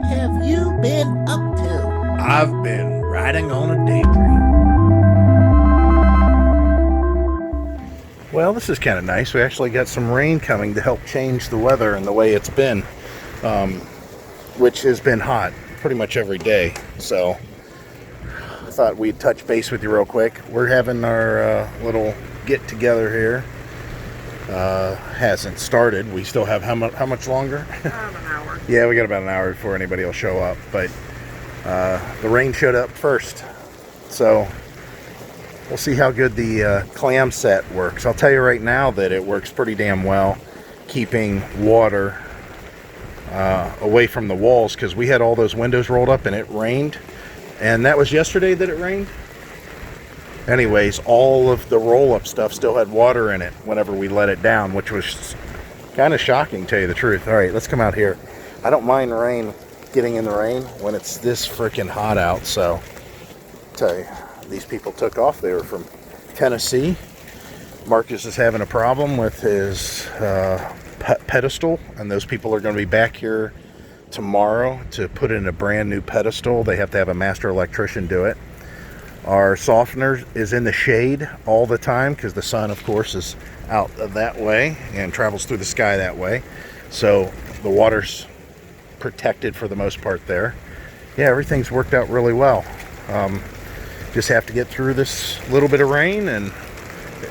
have you been up to? I've been riding on a daydream. Well, this is kind of nice. We actually got some rain coming to help change the weather and the way it's been, which has been hot pretty much every day. So I thought we'd touch base with you real quick. We're having our little get together here. Hasn't started. We still have how much longer? An hour. Yeah, we got about an hour before anybody will show up. But the rain showed up first, so we'll see how good the clam set works. I'll tell you right now that it works pretty damn well, keeping water away from the walls, because we had all those windows rolled up and it rained. And that was yesterday that it rained. Anyways, all of the roll-up stuff still had water in it whenever we let it down, which was kind of shocking, to tell you the truth. All right, let's come out here. I don't mind rain, getting in the rain when it's this freaking hot out. So I'll tell you, these people took off. They were from Tennessee. Marcus is having a problem with his pedestal, and those people are going to be back here tomorrow to put in a brand new pedestal. They have to have a master electrician do it. Our softener is in the shade all the time because the sun, of course, is out that way and travels through the sky that way. So the water's protected for the most part there. Yeah, everything's worked out really well. Just have to get through this little bit of rain, and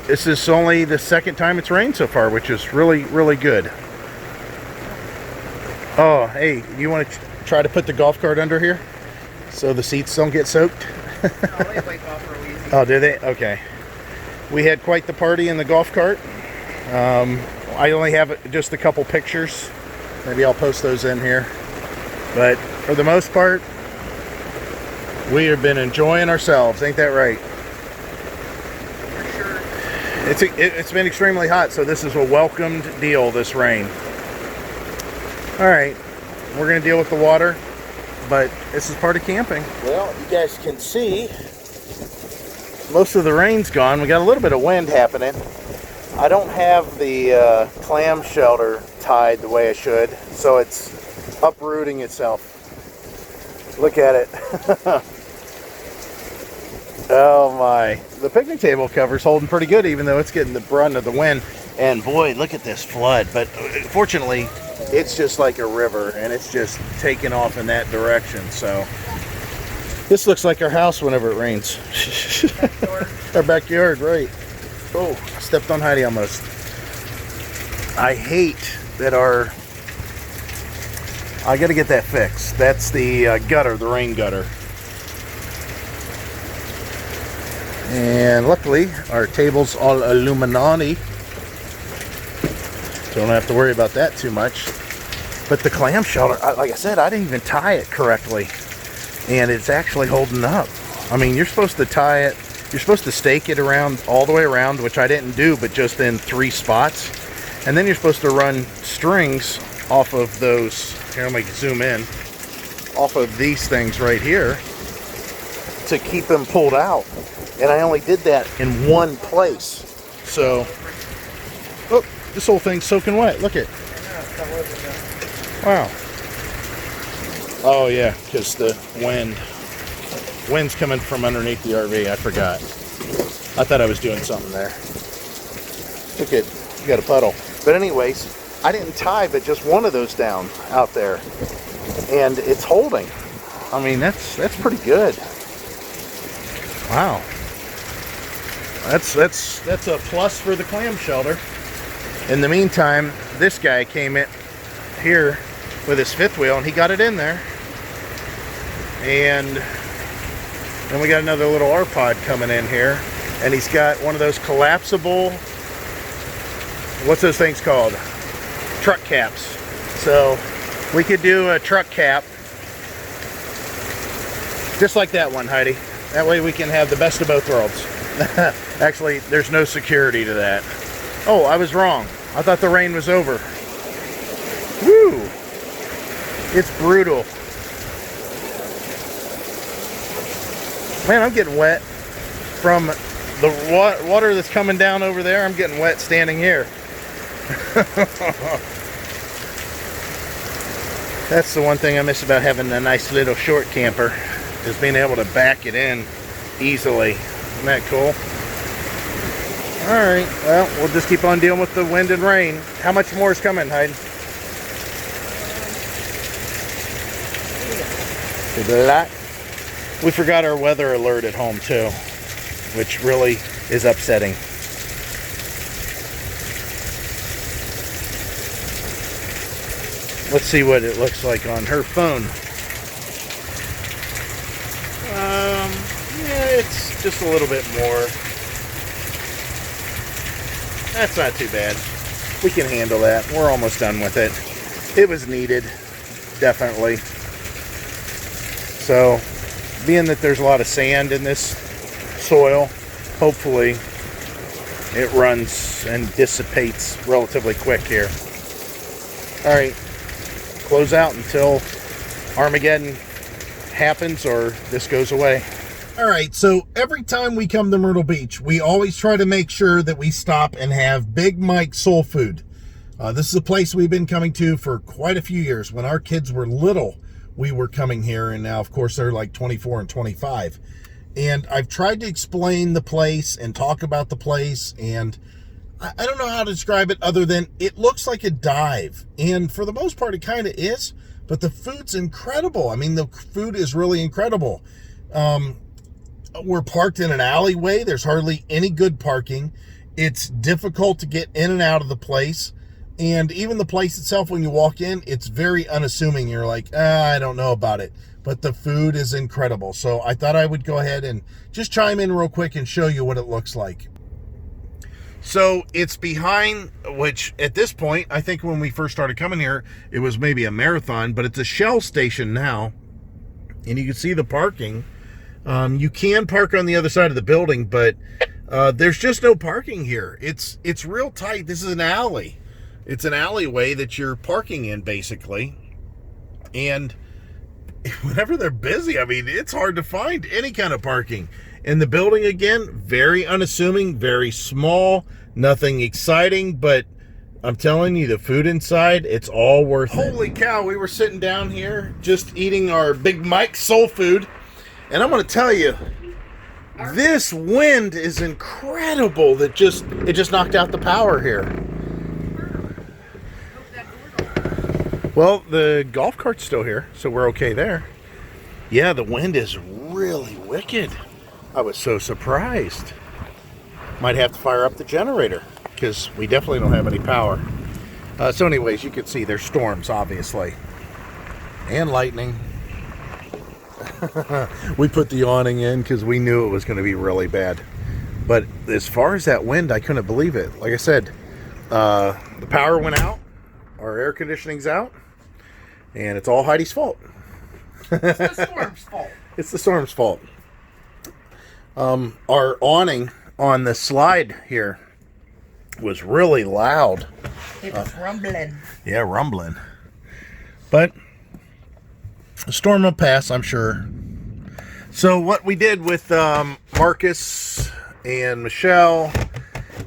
this is only the second time it's rained so far, which is really, really good. Oh, hey, you want to try to put the golf cart under here so the seats don't get soaked? Oh, they wake off real easy. Oh, did they? Okay. We had quite the party in the golf cart. I only have just a couple pictures. Maybe I'll post those in here. But for the most part, we have been enjoying ourselves. Ain't that right? For sure. It's been extremely hot, so this is a welcomed deal, this rain. All right, we're going to deal with the water, but this is part of camping. Well, you guys can see most of the rain's gone. We got a little bit of wind happening. I don't have the clam shelter tied the way I should, so it's uprooting itself. Look at it. Oh my. The picnic table cover's holding pretty good, even though it's getting the brunt of the wind. And boy, look at this flood. But fortunately, it's just like a river, and it's just taking off in that direction. So this looks like our house whenever it rains. Backyard. Our backyard, right. Oh, I stepped on Heidi almost. I hate that I gotta get that fixed. That's the gutter, the rain gutter. And luckily, our table's all Illuminati. So don't have to worry about that too much. But the clam shelter, like I said, I didn't even tie it correctly. And it's actually holding up. I mean, you're supposed to tie it, you're supposed to stake it around, all the way around, which I didn't do, but just in 3 spots. And then you're supposed to run strings off of those, here, let me zoom in, off of these things right here to keep them pulled out. And I only did that in one place. So, look, this whole thing's soaking wet. Look at it. Wow. Oh yeah, because the wind's coming from underneath the RV. I forgot. I thought I was doing something there. Look at, you got a puddle. But anyways, I didn't tie but just one of those down out there, and it's holding. I mean, that's pretty good. Wow. That's a plus for the clam shelter. In the meantime, this guy came in here with his 5th wheel, and he got it in there. And then we got another little R-Pod coming in here, and he's got one of those collapsible, what's those things called? Truck caps. So we could do a truck cap just like that one, Heidi. That way we can have the best of both worlds. Actually, there's no security to that. Oh, I was wrong. I thought the rain was over. Woo! It's brutal. Man, I'm getting wet from the water that's coming down over there. I'm getting wet standing here. That's the one thing I miss about having a nice little short camper, is being able to back it in easily. Isn't that cool? Alright, well, we'll just keep on dealing with the wind and rain. How much more is coming, Hayden? A lot. We forgot our weather alert at home too, which really is upsetting. Let's see what it looks like on her phone. Yeah, it's just a little bit more. That's not too bad. We can handle that. We're almost done with it. It was needed, definitely. So, being that there's a lot of sand in this soil, hopefully it runs and dissipates relatively quick here. Alright, close out until Armageddon happens or this goes away. Alright, so every time we come to Myrtle Beach, we always try to make sure that we stop and have Big Mike's Soul Food. This is a place we've been coming to for quite a few years. When our kids were little, we were coming here, and now, of course, they're like 24 and 25. And I've tried to explain the place and talk about the place, and I don't know how to describe it other than it looks like a dive. And for the most part, it kind of is, but the food's incredible. I mean, the food is really incredible. We're parked in an alleyway. There's hardly any good parking. It's difficult to get in and out of the place. And even the place itself, when you walk in, it's very unassuming. You're like, I don't know about it. But the food is incredible. So I thought I would go ahead and just chime in real quick and show you what it looks like. So it's behind, which at this point, I think when we first started coming here, it was maybe a marathon, but it's a Shell station now. And you can see the parking. You can park on the other side of the building, but there's just no parking here. It's real tight. This is an alley. It's an alleyway that you're parking in, basically. And whenever they're busy, I mean, it's hard to find any kind of parking. And the building, again, very unassuming, very small, nothing exciting, but I'm telling you, the food inside, it's all worth it. Holy cow, we were sitting down here just eating our Big Mike's Soul Food. And I'm going to tell you, this wind is incredible that it just knocked out the power here. Well, the golf cart's still here, so we're okay there. Yeah, the wind is really wicked. I was so surprised. Might have to fire up the generator because we definitely don't have any power. So anyways, you can see there's storms, obviously. And lightning. We put the awning in because we knew it was going to be really bad. But as far as that wind, I couldn't believe it. Like I said, the power went out. Our air conditioning's out. And it's all Heidi's fault. It's the storm's fault. It's the storm's fault. Our awning on the slide here was really loud. It was rumbling. Yeah, rumbling. But the storm will pass, I'm sure. So what we did with Marcus and Michelle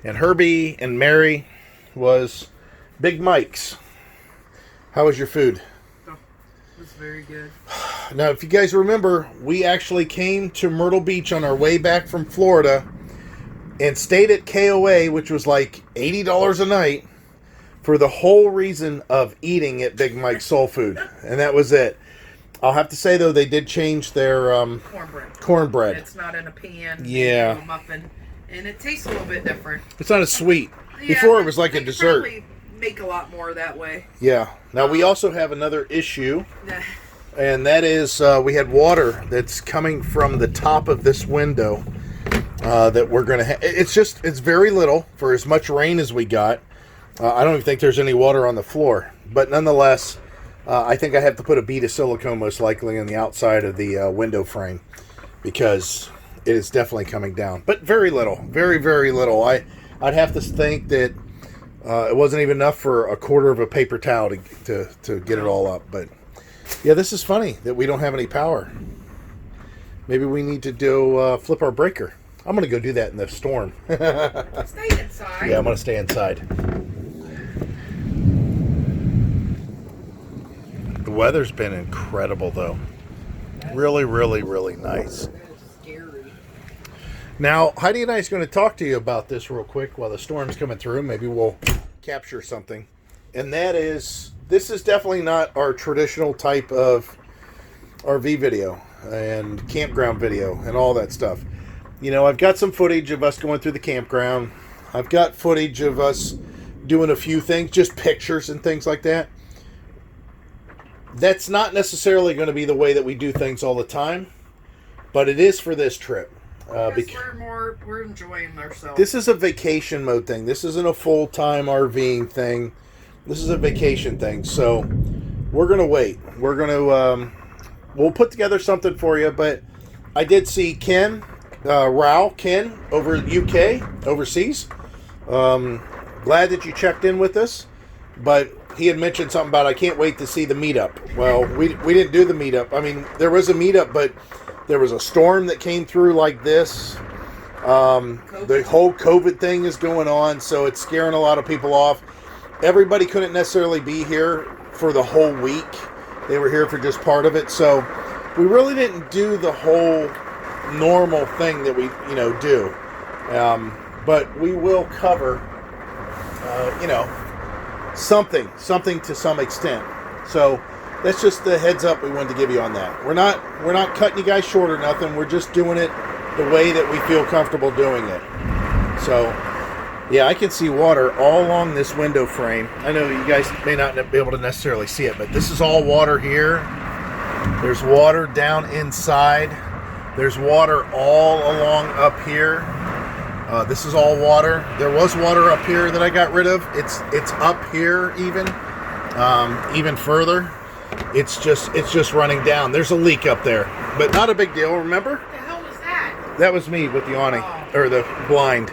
and Herbie and Mary was Big Mike's. How was your food? Oh, it was very good. Now, if you guys remember, we actually came to Myrtle Beach on our way back from Florida and stayed at KOA, which was like $80 a night, for the whole reason of eating at Big Mike's Soul Food. And that was it. I'll have to say, though, they did change their cornbread. It's not in a pan. Yeah. A muffin. And it tastes a little bit different. It's not as sweet. Yeah, before it was like a they dessert. Probably make a lot more that way. Yeah. Now, we also have another issue. And that is we had water that's coming from the top of this window that we're going to have. It's very little for as much rain as we got. I don't even think there's any water on the floor. But nonetheless, I think I have to put a bead of silicone most likely on the outside of the window frame because it is definitely coming down. But very little. Very, very little. I'd have to think that it wasn't even enough for a quarter of a paper towel to get it all up. But yeah, this is funny that we don't have any power. Maybe we need to do flip our breaker. I'm going to go do that in the storm. Stay inside. Yeah, I'm going to stay inside. The weather's been incredible, though. Really, really, really nice. Scary. Now, Heidi and I is going to talk to you about this real quick while the storm's coming through. Maybe we'll capture something. And that is, this is definitely not our traditional type of RV video and campground video and all that stuff. You know, I've got some footage of us going through the campground. I've got footage of us doing a few things, just pictures and things like that. That's not necessarily going to be the way that we do things all the time, but it is for this trip. Because we're enjoying ourselves. This is a vacation mode thing. This isn't a full-time RVing thing. This is a vacation thing. So we're going to wait. We're going to, we'll put together something for you, but I did see Ken over UK, overseas. Glad that you checked in with us, but he had mentioned something about I can't wait to see the meetup. Well, we didn't do the meetup. I mean, there was a meetup, but there was a storm that came through like this. The whole COVID thing is going on, so it's scaring a lot of people off. Everybody couldn't necessarily be here for the whole week. They were here for just part of it, so we really didn't do the whole normal thing that we, do. But we will cover, something to some extent. So that's just the heads up we wanted to give you on that. We're not cutting you guys short or nothing. We're just doing it the way that we feel comfortable doing it. So yeah, I can see water all along this window frame. I know you guys may not be able to necessarily see it, but this is all water here. There's water down inside. There's water all along up here. This is all water. There was water up here that I got rid of. It's up here even further. It's just running down. There's a leak up there, but not a big deal. Remember? What the hell was that? That was me with the awning or the blind.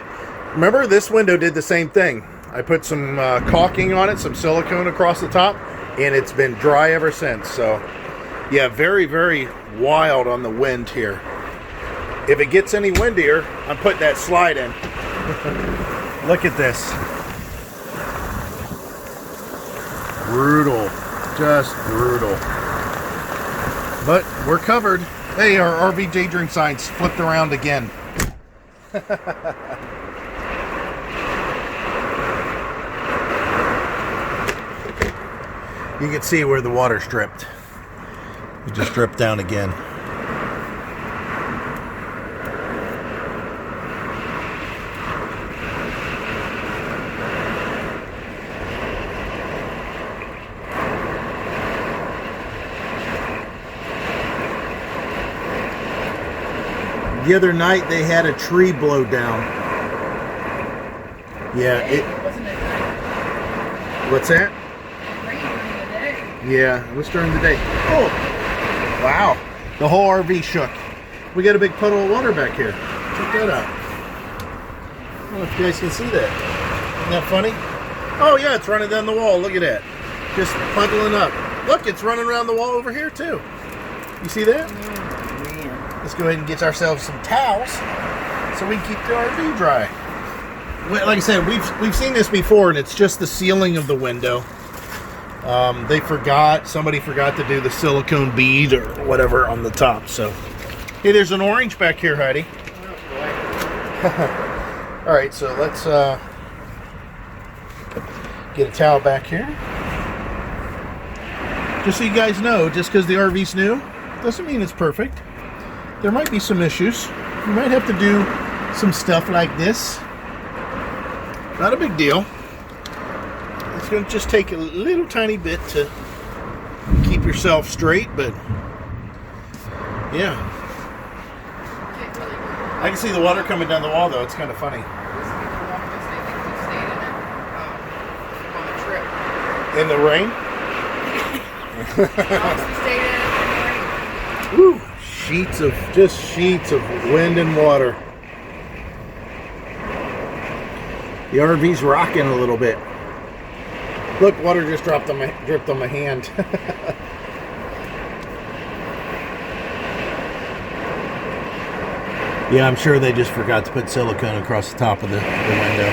Remember, this window did the same thing. I put some caulking on it, some silicone across the top, and it's been dry ever since. So, yeah, very, very wild on the wind here. If it gets any windier, I'm putting that slide in. Look at this. Brutal. Just brutal. But we're covered. Hey, our RV Daydream signs flipped around again. You can see where the water's dripped. It just dripped down again. The other night they had a tree blow down. Yeah, Wasn't it night? What's that? It rained during the day. Yeah, it was during the day. Oh, wow. The whole RV shook. We got a big puddle of water back here. Check that out. I don't know if you guys can see that. Isn't that funny? Oh, yeah, it's running down the wall. Look at that. Just puddling up. Look, it's running around the wall over here, too. You see that? Let's go ahead and get ourselves some towels so we can keep the RV dry. Like I said, we've seen this before, and it's just the sealing of the window. Somebody forgot to do the silicone bead or whatever on the top. So, hey, there's an orange back here, Heidi. Oh, boy. All right, so let's get a towel back here. Just so you guys know, just because the RV's new doesn't mean it's perfect. There might be some issues. You might have to do some stuff like this. Not a big deal. It's going to just take a little tiny bit to keep yourself straight, but yeah. I can see the water coming down the wall, though. It's kind of funny. In the rain? Woo! Sheets of wind and water. The RV's rocking a little bit. Look, water just dripped on my hand. Yeah, I'm sure they just forgot to put silicone across the top of the window.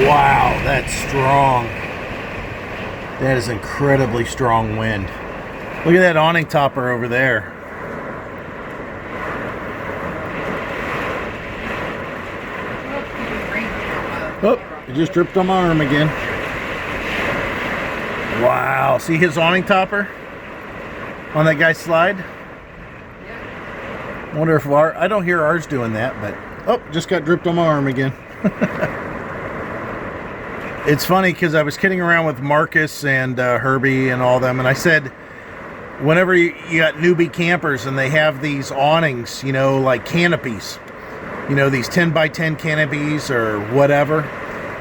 Wow, that's strong. That is incredibly strong wind. Look at that awning topper over there. Oh, it just dripped on my arm again. Wow, see his awning topper on that guy's slide? I wonder if I don't hear ours doing that, but oh, just got dripped on my arm again. It's funny because I was kidding around with Marcus and Herbie and all them, and I said, whenever you got newbie campers and they have these awnings, you know, like canopies, you know, these 10 by 10 canopies or whatever.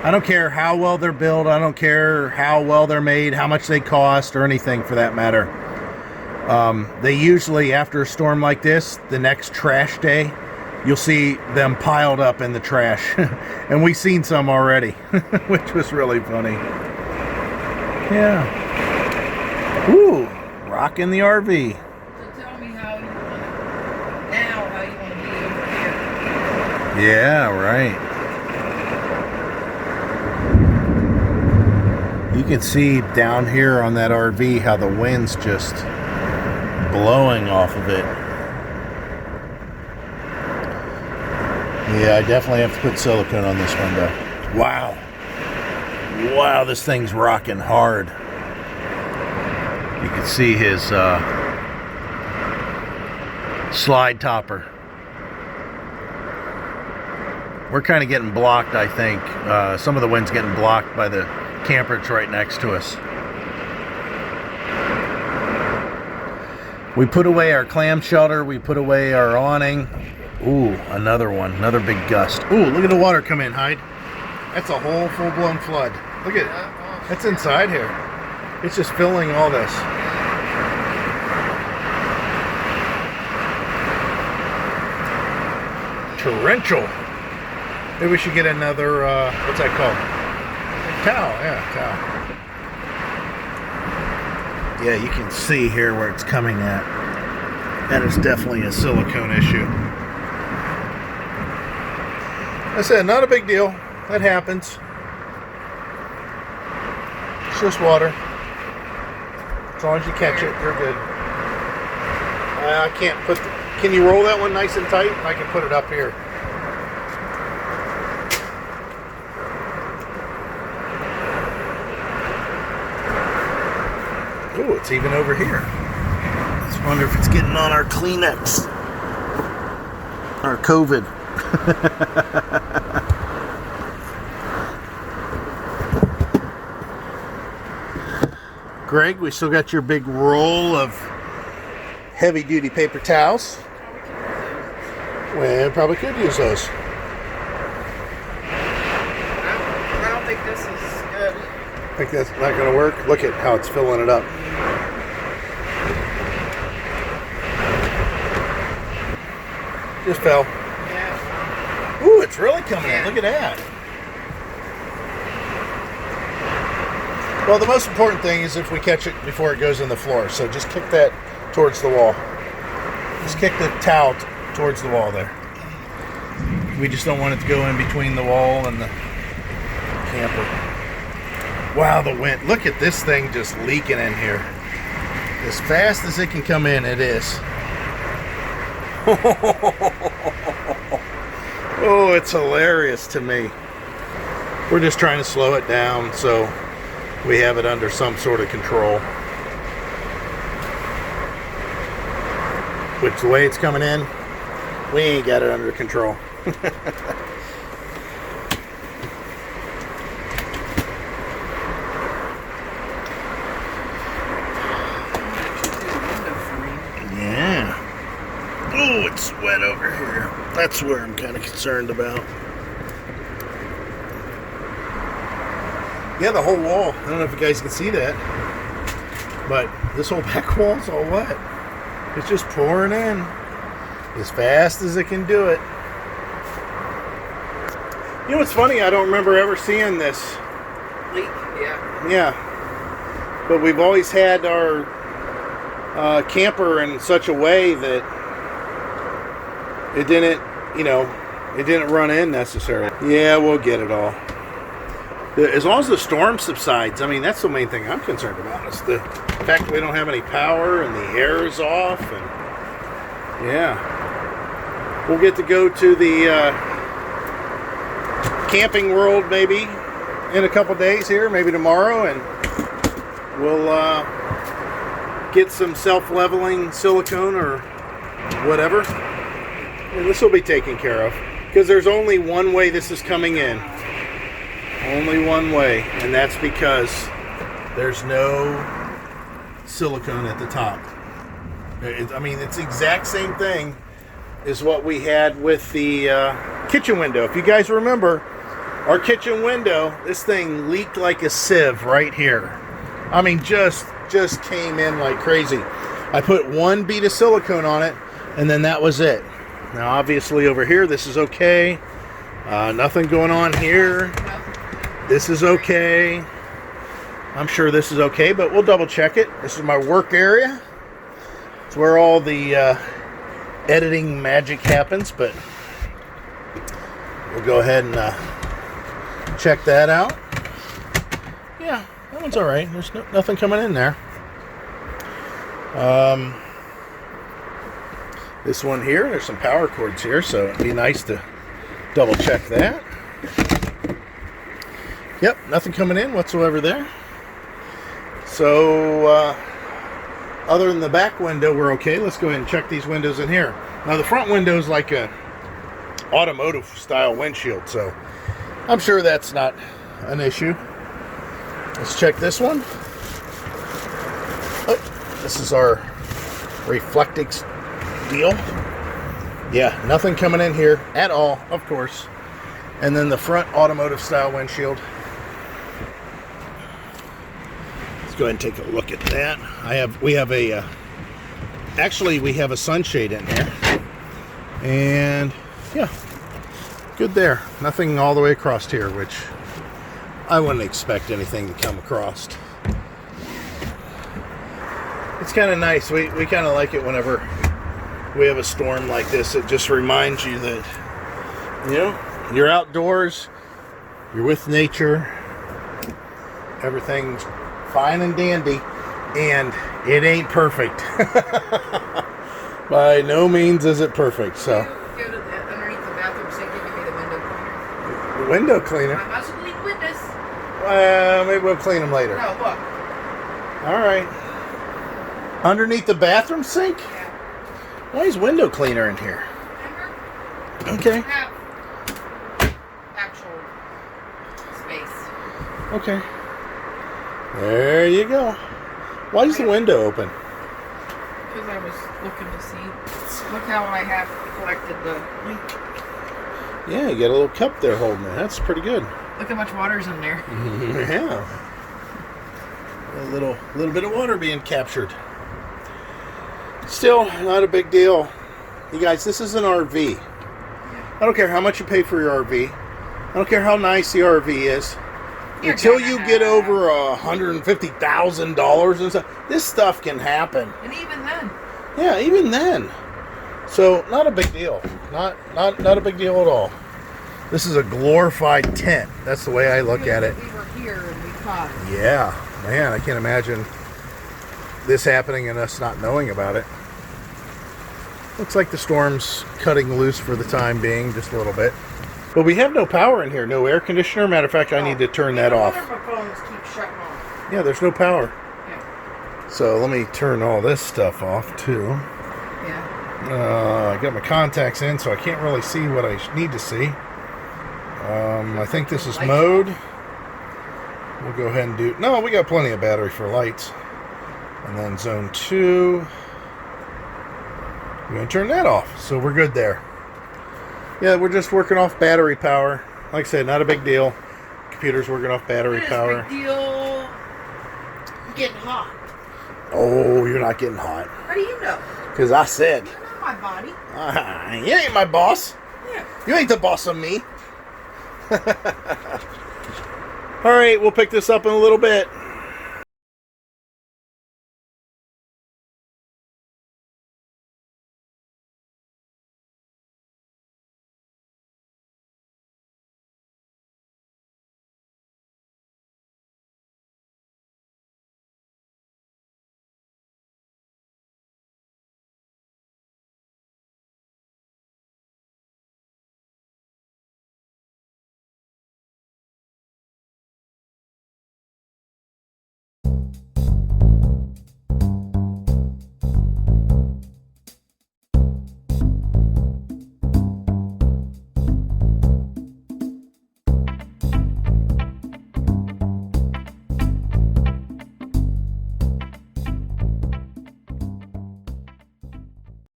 I don't care how well they're built. I don't care how well they're made, how much they cost, or anything for that matter. They usually, after a storm like this, the next trash day, you'll see them piled up in the trash. And we've seen some already, which was really funny. Yeah. Woo! Rocking the RV. So tell me how you want to be over here. Yeah, right. You can see down here on that RV how the wind's just blowing off of it. Yeah, I definitely have to put silicone on this window. Wow. Wow, this thing's rocking hard. You can see his slide topper. We're kind of getting blocked, I think. Some of the wind's getting blocked by the camper that's right next to us. We put away our clam shelter. We put away our awning. Ooh, another one. Another big gust. Ooh, look at the water come in, Hyde. That's a whole full-blown flood. Look at it. That's inside here. It's just filling all this. Torrential. Maybe we should get another, what's that called? Towel, yeah, towel. Yeah, you can see here where it's coming at. That is definitely a silicone issue. I said, not a big deal. That happens. It's just water. As long as you catch it, you're good. I can't put the, can you roll that one nice and tight? I can put it up here. Oh, it's even over here. Let's wonder if it's getting on our Kleenex. Our COVID. Greg, we still got your big roll of heavy-duty paper towels. Well, probably could use those. I don't think this is good. Think that's not going to work? Look at how it's filling it up. Just fell. Yeah. Ooh, it's really coming in. Look at that. Well, the most important thing is if we catch it before it goes in the floor. So just kick that towards the wall. Just kick the towel towards the wall there. We just don't want it to go in between the wall and the camper. Wow, the wind. Look at this thing just leaking in here. As fast as it can come in, it is. Oh, it's hilarious to me. We're just trying to slow it down so we have it under some sort of control. Which, the way it's coming in, we ain't got it under control. Yeah. Oh, it's wet over here. That's where I'm kind of concerned about. Yeah, the whole wall. I don't know if you guys can see that, but this whole back wall's all wet. It's just pouring in as fast as it can do it. You know what's funny? I don't remember ever seeing this. Leak, yeah. Yeah. But we've always had our camper in such a way that it didn't, you know, it didn't run in necessarily. Yeah, we'll get it all. as long as the storm subsides, I mean, that's the main thing I'm concerned about. Is the fact that we don't have any power and the air is off. And yeah, we'll get to go to the Camping World maybe in a couple days here, maybe tomorrow, and we'll get some self-leveling silicone or whatever, and this will be taken care of, because there's only one way this is coming in. Only one way, and that's because there's no silicone at the top. I mean, it's the exact same thing as what we had with the kitchen window. If you guys remember, our kitchen window, this thing leaked like a sieve right here. I mean, just came in like crazy. I put one bead of silicone on it, and then that was it. Now, obviously, over here, this is okay. Nothing going on here. This is okay. I'm sure this is okay, but we'll double check it. This is my work area. It's where all the editing magic happens, but we'll go ahead and check that out. Yeah, that one's all right. There's nothing coming in there. This one here, there's some power cords here, so it'd be nice to double check that. Yep, nothing coming in whatsoever there. So, other than the back window, we're okay. Let's go ahead and check these windows in here. Now, the front window is like a automotive style windshield, so I'm sure that's not an issue. Let's check this one. Oh, this is our Reflectix deal. Yeah, nothing coming in here at all, of course. And then the front automotive style windshield. Let's go ahead and take a look at that. We have a sunshade in here. And yeah, good there. Nothing all the way across here, which I wouldn't expect anything to come across. It's kind of nice. We kind of like it whenever we have a storm like this. It just reminds you that, you know, you're outdoors, you're with nature, everything's fine and dandy, and it ain't perfect. By no means is it perfect. So Go to underneath the bathroom sink and give me the window cleaner. the window cleaner. I'm also clean witness. Maybe we'll clean them later. No, look. All right. Underneath the bathroom sink? Yeah. Why is window cleaner in here? Remember? Okay. Have actual space. Okay. There you go. Why is the window open? Because I was looking to see. Look how I have collected the ink. Yeah, you got a little cup there holding it. That's pretty good. Look how much water's in there. Yeah. A little bit of water being captured. Still, not a big deal. You guys, this is an RV. I don't care how much you pay for your RV. I don't care how nice the RV is. Until you get over $150,000 and stuff, this stuff can happen. And even then. Yeah, even then. So, not a big deal. Not a big deal at all. This is a glorified tent. That's the way I look at it. We were here and we caught it. Yeah, man, I can't imagine this happening and us not knowing about it. Looks like the storm's cutting loose for the time being, just a little bit. But we have no power in here, no air conditioner. Matter of fact, I need to turn that off. My phones keep shutting off. Yeah, there's no power. Yeah. So let me turn all this stuff off too. Yeah. I got my contacts in, so I can't really see what I need to see. I think this is mode. We'll go ahead and do... No, we got plenty of battery for lights. And then zone 2. We're going to turn that off, so we're good there. Yeah, we're just working off battery power. Like I said, not a big deal. Computer's working off battery power. Big deal. Getting hot. Oh, you're not getting hot. How do you know? Because I said... You're not my body. You ain't my boss. Yeah. You ain't the boss of me. All right, we'll pick this up in a little bit.